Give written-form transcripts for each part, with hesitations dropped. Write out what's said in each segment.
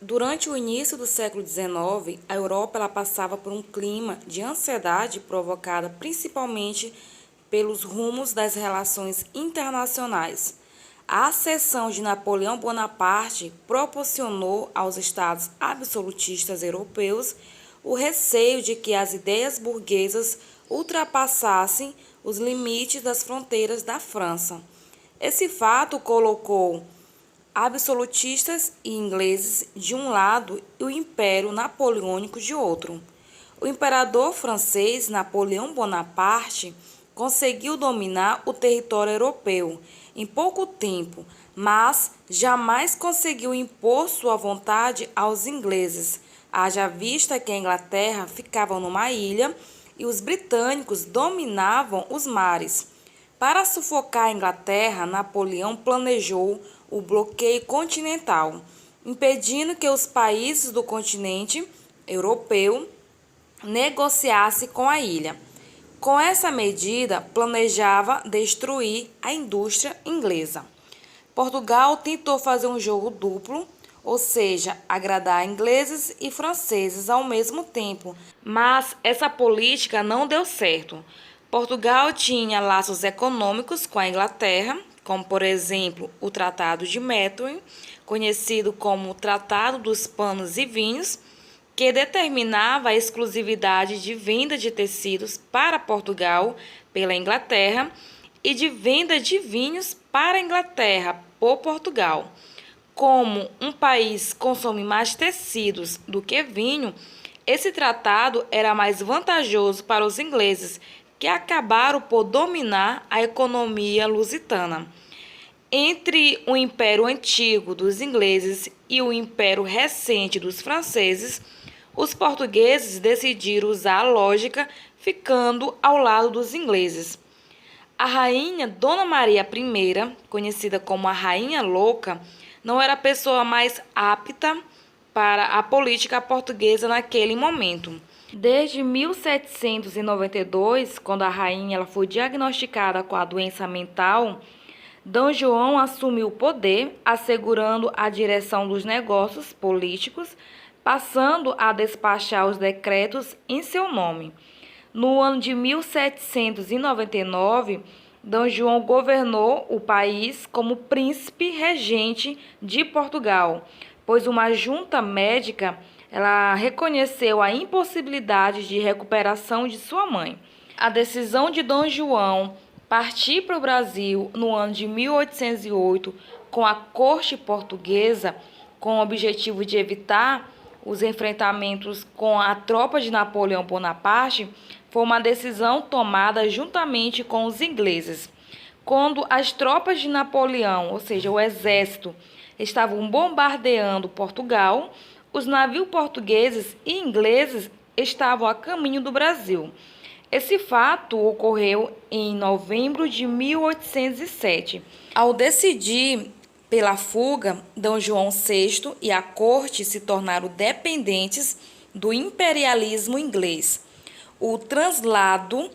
Durante o início do século XIX, a Europa passava por um clima de ansiedade provocada principalmente pelos rumos das relações internacionais. A ascensão de Napoleão Bonaparte proporcionou aos estados absolutistas europeus o receio de que as ideias burguesas ultrapassassem os limites das fronteiras da França. Esse fato colocou absolutistas e ingleses de um lado e o Império Napoleônico de outro. O imperador francês Napoleão Bonaparte conseguiu dominar o território europeu em pouco tempo, mas jamais conseguiu impor sua vontade aos ingleses, haja vista que a Inglaterra ficava numa ilha e os britânicos dominavam os mares. Para sufocar a Inglaterra, Napoleão planejou o bloqueio continental, impedindo que os países do continente europeu negociassem com a ilha. Com essa medida, planejava destruir a indústria inglesa. Portugal tentou fazer um jogo duplo, ou seja, agradar ingleses e franceses ao mesmo tempo, mas essa política não deu certo. Portugal tinha laços econômicos com a Inglaterra, como por exemplo o Tratado de Methuen, conhecido como o Tratado dos Panos e Vinhos, que determinava a exclusividade de venda de tecidos para Portugal pela Inglaterra e de venda de vinhos para a Inglaterra por Portugal. Como um país consome mais tecidos do que vinho, esse tratado era mais vantajoso para os ingleses, que acabaram por dominar a economia lusitana. Entre o Império Antigo dos ingleses e o Império recente dos franceses, os portugueses decidiram usar a lógica, ficando ao lado dos ingleses. A rainha Dona Maria I, conhecida como a Rainha Louca, não era a pessoa mais apta para a política portuguesa naquele momento. Desde 1792, quando a rainha foi diagnosticada com a doença mental, D. João assumiu o poder, assegurando a direção dos negócios políticos, passando a despachar os decretos em seu nome. No ano de 1799, D. João governou o país como príncipe regente de Portugal, pois uma junta médica reconheceu a impossibilidade de recuperação de sua mãe. A decisão de D. João partir para o Brasil no ano de 1808 com a corte portuguesa, com o objetivo de evitar os enfrentamentos com a tropa de Napoleão Bonaparte, foi uma decisão tomada juntamente com os ingleses. Quando as tropas de Napoleão, ou seja, o exército, estavam bombardeando Portugal, os navios portugueses e ingleses estavam a caminho do Brasil. Esse fato ocorreu em novembro de 1807. Ao decidir pela fuga, D. João VI e a corte se tornaram dependentes do imperialismo inglês. O translado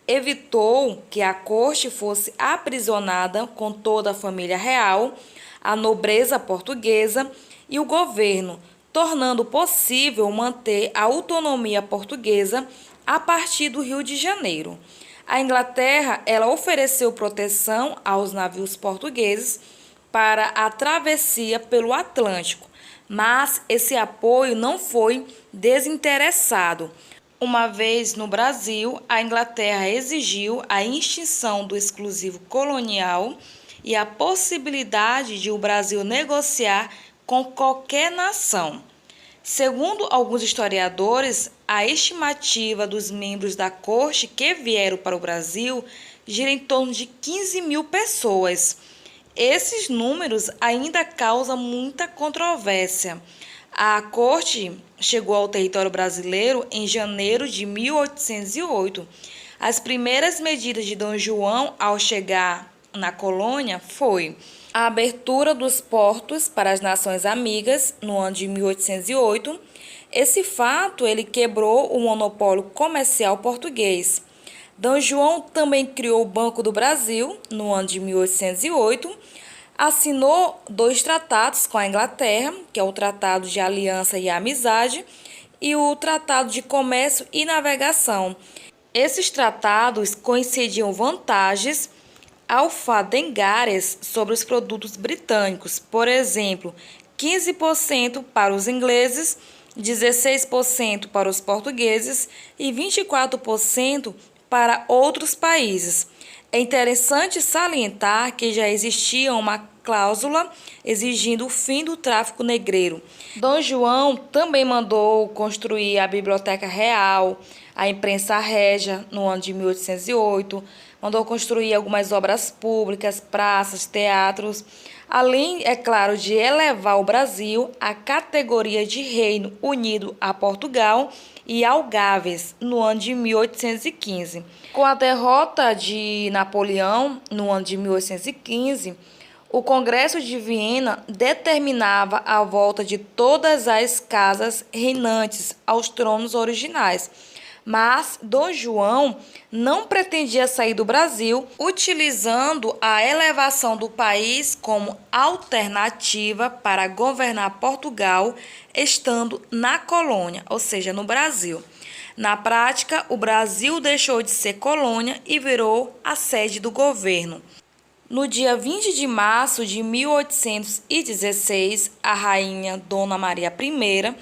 evitou que a corte fosse aprisionada com toda a família real, a nobreza portuguesa e o governo, tornando possível manter a autonomia portuguesa a partir do Rio de Janeiro. A Inglaterra ofereceu proteção aos navios portugueses para a travessia pelo Atlântico, mas esse apoio não foi desinteressado. Uma vez no Brasil, a Inglaterra exigiu a extinção do exclusivo colonial e a possibilidade de o Brasil negociar com qualquer nação. Segundo alguns historiadores, a estimativa dos membros da corte que vieram para o Brasil gira em torno de 15 mil pessoas. Esses números ainda causam muita controvérsia. A corte chegou ao território brasileiro em janeiro de 1808. As primeiras medidas de D. João ao chegar na colônia foi a abertura dos portos para as nações amigas no ano de 1808. Esse fato quebrou o monopólio comercial português. D. João também criou o Banco do Brasil no ano de 1808. Assinou 2 tratados com a Inglaterra, que é o Tratado de Aliança e Amizade e o Tratado de Comércio e Navegação. Esses tratados concediam vantagens alfandegárias sobre os produtos britânicos, por exemplo, 15% para os ingleses, 16% para os portugueses e 24% para outros países. É interessante salientar que já existia uma cláusula exigindo o fim do tráfico negreiro. Dom João também mandou construir a Biblioteca Real, a Imprensa Régia, no ano de 1808, mandou construir algumas obras públicas, praças, teatros, além, é claro, de elevar o Brasil à categoria de Reino Unido a Portugal e Algarves, no ano de 1815. Com a derrota de Napoleão, no ano de 1815, o Congresso de Viena determinava a volta de todas as casas reinantes aos tronos originais. Mas Dom João não pretendia sair do Brasil, utilizando a elevação do país como alternativa para governar Portugal, estando na colônia, ou seja, no Brasil. Na prática, o Brasil deixou de ser colônia e virou a sede do governo. No dia 20 de março de 1816, a rainha Dona Maria I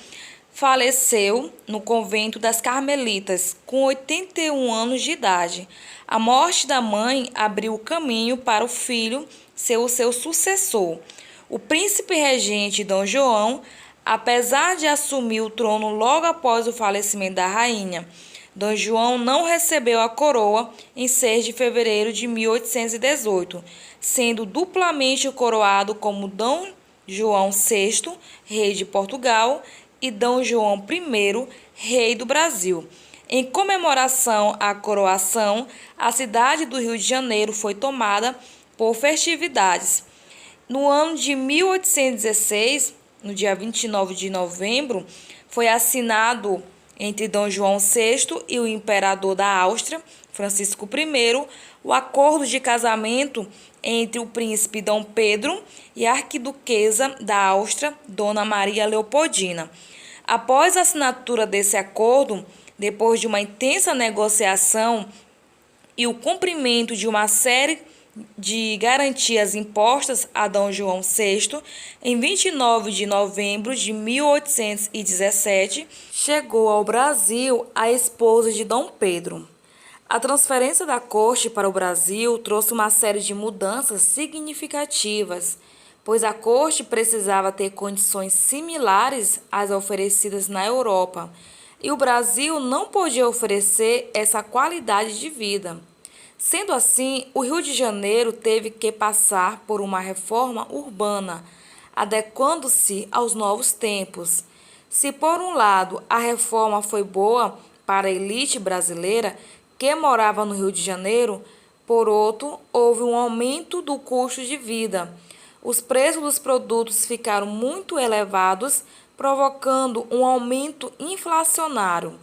faleceu no convento das Carmelitas, com 81 anos de idade. A morte da mãe abriu o caminho para o filho ser o seu sucessor. O príncipe regente Dom João, apesar de assumir o trono logo após o falecimento da rainha, Dom João não recebeu a coroa em 6 de fevereiro de 1818, sendo duplamente coroado como Dom João VI, rei de Portugal, e Dom João I, rei do Brasil. Em comemoração à coroação, a cidade do Rio de Janeiro foi tomada por festividades. No ano de 1816, no dia 29 de novembro, foi assinado entre Dom João VI e o imperador da Áustria, Francisco I, o acordo de casamento entre o príncipe Dom Pedro e a arquiduquesa da Áustria, Dona Maria Leopoldina. Após a assinatura desse acordo, depois de uma intensa negociação e o cumprimento de uma série de garantias impostas a Dom João VI, em 29 de novembro de 1817, chegou ao Brasil a esposa de Dom Pedro. A transferência da corte para o Brasil trouxe uma série de mudanças significativas, pois a corte precisava ter condições similares às oferecidas na Europa, e o Brasil não podia oferecer essa qualidade de vida. Sendo assim, o Rio de Janeiro teve que passar por uma reforma urbana, adequando-se aos novos tempos. Se, por um lado, a reforma foi boa para a elite brasileira que morava no Rio de Janeiro, por outro, houve um aumento do custo de vida. Os preços dos produtos ficaram muito elevados, provocando um aumento inflacionário.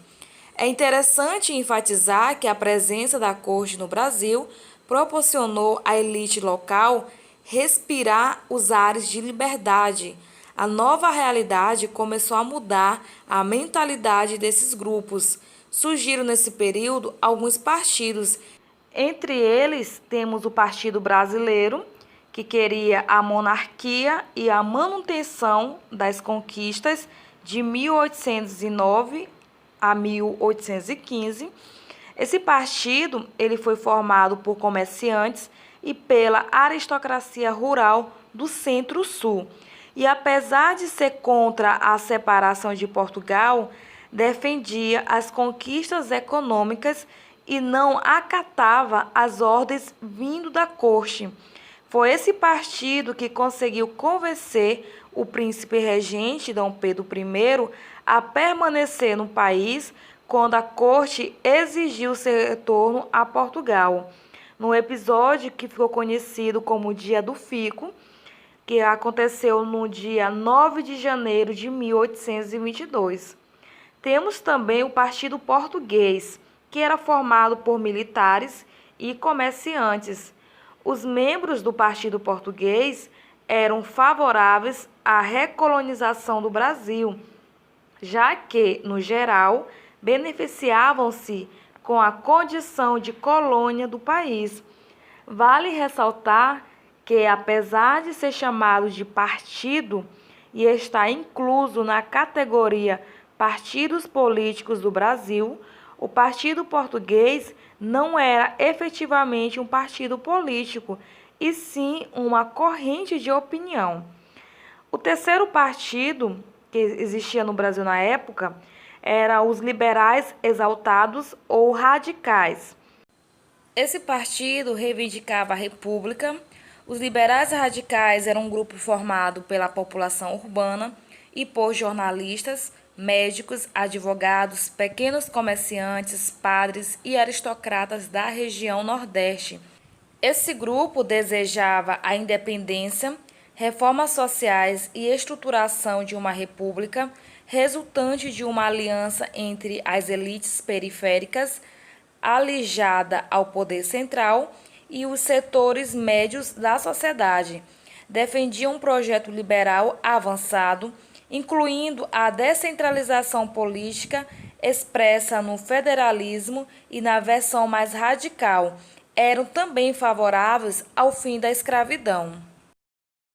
É interessante enfatizar que a presença da corte no Brasil proporcionou à elite local respirar os ares de liberdade. A nova realidade começou a mudar a mentalidade desses grupos. Surgiram nesse período alguns partidos. Entre eles, temos o Partido Brasileiro, que queria a monarquia e a manutenção das conquistas de 1809 a 1815. Esse partido ele foi formado por comerciantes e pela aristocracia rural do Centro-Sul. E apesar de ser contra a separação de Portugal, defendia as conquistas econômicas e não acatava as ordens vindo da corte. Foi esse partido que conseguiu convencer o príncipe regente Dom Pedro I a permanecer no país quando a corte exigiu seu retorno a Portugal. No episódio que ficou conhecido como Dia do Fico, que aconteceu no dia 9 de janeiro de 1822. Temos também o Partido Português, que era formado por militares e comerciantes. Os membros do Partido Português eram favoráveis à recolonização do Brasil, já que, no geral, beneficiavam-se com a condição de colônia do país. Vale ressaltar que, apesar de ser chamado de partido e estar incluso na categoria partidos políticos do Brasil, o Partido Português não era efetivamente um partido político, e sim uma corrente de opinião. O terceiro partido que existia no Brasil na época era os liberais exaltados ou radicais. Esse partido reivindicava a república. Os liberais radicais eram um grupo formado pela população urbana e por jornalistas, médicos, advogados, pequenos comerciantes, padres e aristocratas da região Nordeste. Esse grupo desejava a independência, reformas sociais e estruturação de uma república, resultante de uma aliança entre as elites periféricas, alijada ao poder central, e os setores médios da sociedade. Defendia um projeto liberal avançado, incluindo a descentralização política expressa no federalismo e na versão mais radical. Eram também favoráveis ao fim da escravidão.